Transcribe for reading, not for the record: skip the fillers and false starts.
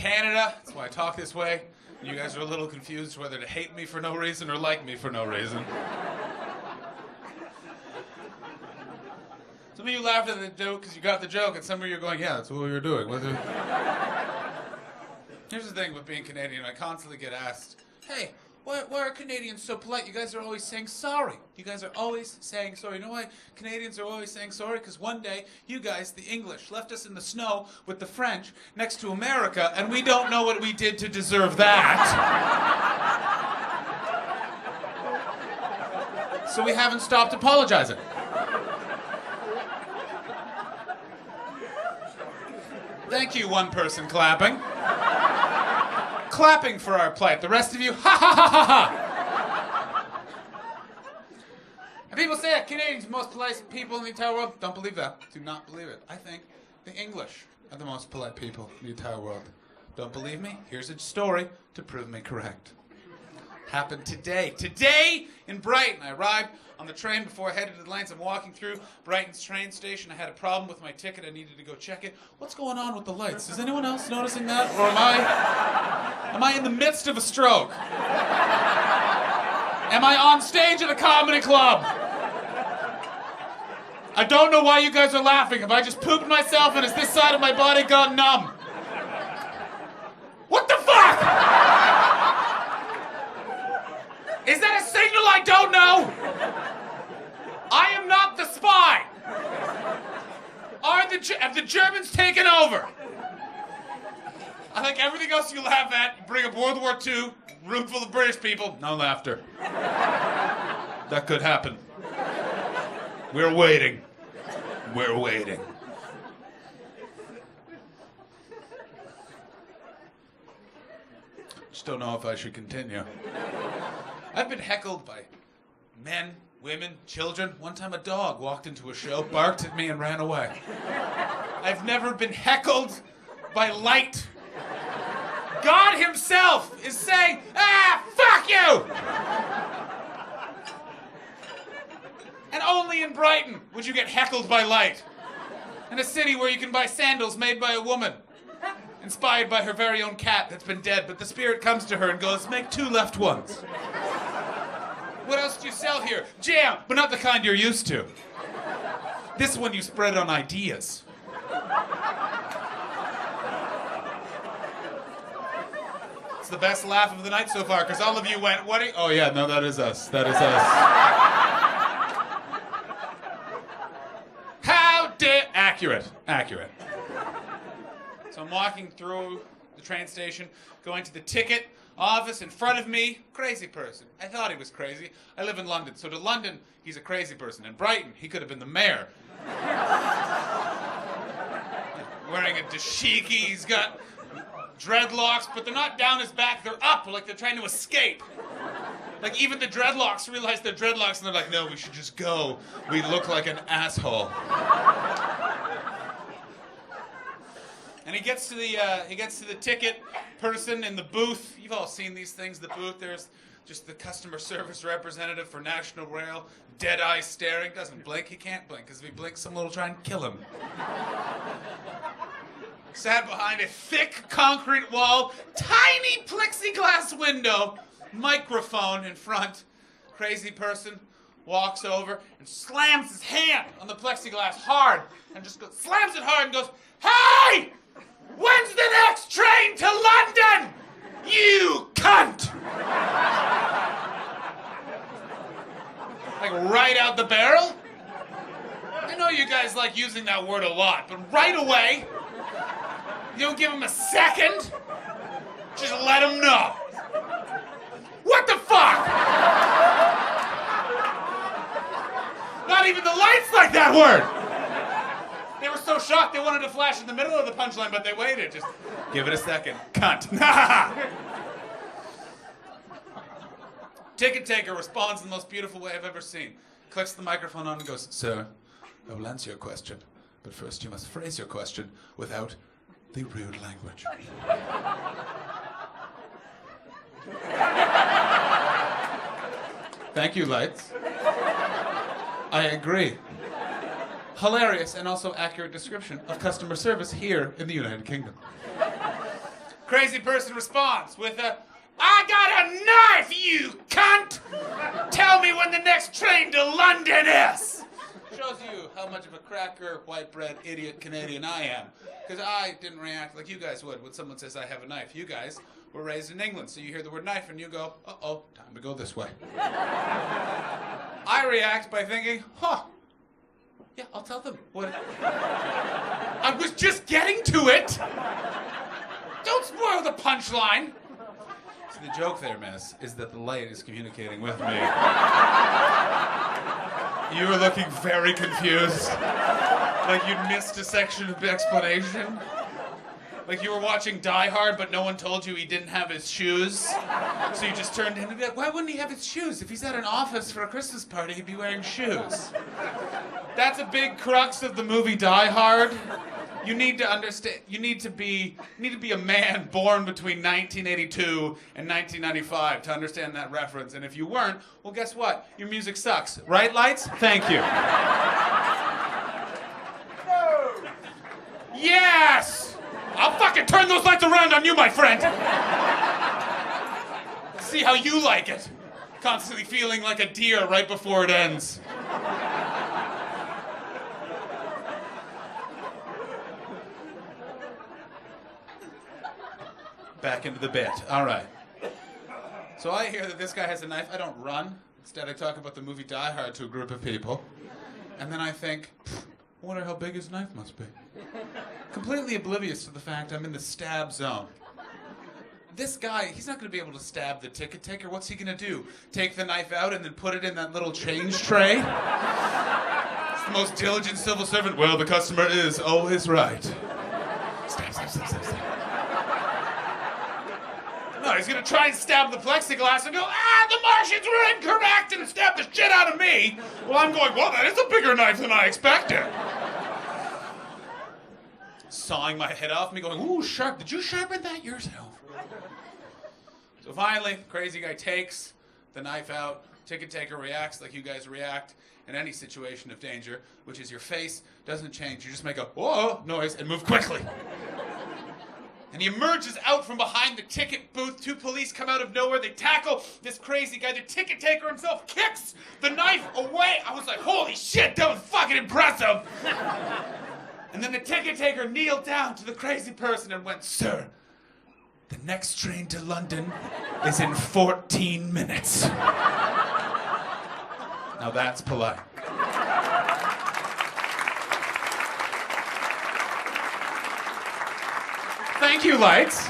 Canada. That's why I talk this way. You guys are a little confused whether to hate me for no reason or like me for no reason. Some of you laughed at the joke because you got the joke, and some of you are going, yeah, that's what we were doing. Here's the thing with being Canadian. I constantly get asked, hey, why are Canadians so polite? You guys are always saying sorry. You guys are always saying sorry. You know why Canadians are always saying sorry? Because one day, you guys, the English, left us in the snow with the French next to America, and we don't know what we did to deserve that. So we haven't stopped apologizing. Thank you, one person clapping. Clapping for our plight. The rest of you, ha ha ha ha ha. And people say that Canadians are the most polite people in the entire world. Don't believe that. Do not believe it. I think the English are the most polite people in the entire world. Don't believe me? Here's a story to prove me correct. Happened today. Today in Brighton. I arrived on the train before I headed to the lanes. I'm walking through Brighton's train station. I had a problem with my ticket. I needed to go check it. What's going on with the lights? Is anyone else noticing that? Or am I in the midst of a stroke? Am I on stage at a comedy club? I don't know why you guys are laughing. Have I just pooped myself and has this side of my body gone numb? What the fuck? Is that a signal I don't know? I am not the spy. Have the Germans taken over? I think everything else you laugh at, you bring up World War II, room full of British people, no laughter. That could happen. We're waiting. We're waiting. Just don't know if I should continue. I've been heckled by men, women, children. One time a dog walked into a show, barked at me, and ran away. I've never been heckled by light. God himself is saying, fuck you! And only in Brighton would you get heckled by light. In a city where you can buy sandals made by a woman, inspired by her very own cat that's been dead, but the spirit comes to her and goes, make 2 left ones. What else do you sell here? Jam, but not the kind you're used to. This one you spread on ideas. It's the best laugh of the night so far, because all of you went, what are you? Oh yeah, no, that is us. That is us. How dare... Accurate. So I'm walking through the train station, going to the ticket office. In front of me, crazy person. I thought he was crazy. I live in London, so to London, he's a crazy person. In Brighton, he could have been the mayor. Wearing a dashiki, he's got dreadlocks, but they're not down his back, they're up, like they're trying to escape. Like even the dreadlocks realize they're dreadlocks and they're like, no, we should just go. We look like an asshole. And he gets to the ticket person in the booth. You've all seen these things, the booth. There's just the customer service representative for National Rail, dead eye staring, doesn't blink. He can't blink, because if he blinks, someone will try and kill him. Sat behind a thick concrete wall, tiny plexiglass window, microphone in front. Crazy person walks over and slams his hand on the plexiglass hard, and just slams it hard and goes, hey! When's the next train to London? You cunt! Like right out the barrel? I know you guys like using that word a lot, but right away, you don't give him a second, just let him know. What the fuck? Not even the lights like that word! They were so shocked they wanted to flash in the middle of the punchline, but they waited. Just give it a second. Cunt. Ticket taker responds in the most beautiful way I've ever seen. Clicks the microphone on and goes, sir, I will answer your question, but first you must phrase your question without the rude language. Thank you, lights. I agree. Hilarious and also accurate description of customer service here in the United Kingdom. Crazy person responds with a, "I got a knife, you cunt! Tell me when the next train to London is!" Shows you how much of a cracker, white bread, idiot Canadian I am. Because I didn't react like you guys would when someone says I have a knife. You guys were raised in England, so you hear the word knife and you go, uh-oh, time to go this way. I react by thinking, yeah, I'll tell them. What? I was just getting to it! Don't spoil the punchline! So the joke there, miss, is that the light is communicating with me. You were looking very confused. Like you'd missed a section of the explanation. Like you were watching Die Hard, but no one told you he didn't have his shoes. So you just turned to him and be like, why wouldn't he have his shoes? If he's at an office for a Christmas party, he'd be wearing shoes. That's a big crux of the movie Die Hard. You need to understand, you need to be a man born between 1982 and 1995 to understand that reference. And if you weren't, well, guess what? Your music sucks. Right, lights? Thank you. Yes! I'll fucking turn those lights around on you, my friend! See how you like it. Constantly feeling like a deer right before it ends. Back into the bit. All right. So I hear that this guy has a knife. I don't run. Instead, I talk about the movie Die Hard to a group of people. And then I think, I wonder how big his knife must be. Completely oblivious to the fact I'm in the stab zone. This guy, he's not going to be able to stab the ticket taker. What's he going to do? Take the knife out and then put it in that little change tray? It's the most diligent civil servant. Well, the customer is always right. Stab, stab, stab, stab, stab. No, he's gonna try and stab the plexiglass and go, the Martians were incorrect, and stab the shit out of me. Well, I'm going, well, that is a bigger knife than I expected. Sawing my head off, me going, ooh, sharp. Did you sharpen that yourself? So finally, crazy guy takes the knife out. Ticket taker reacts like you guys react in any situation of danger, which is your face doesn't change. You just make a whoa noise and move quickly. And he emerges out from behind the ticket booth. Two police come out of nowhere. They tackle this crazy guy. The ticket taker himself kicks the knife away. I was like, holy shit, that was fucking impressive. And then the ticket taker kneeled down to the crazy person and went, sir, the next train to London is in 14 minutes. Now that's polite. Thank you, lights.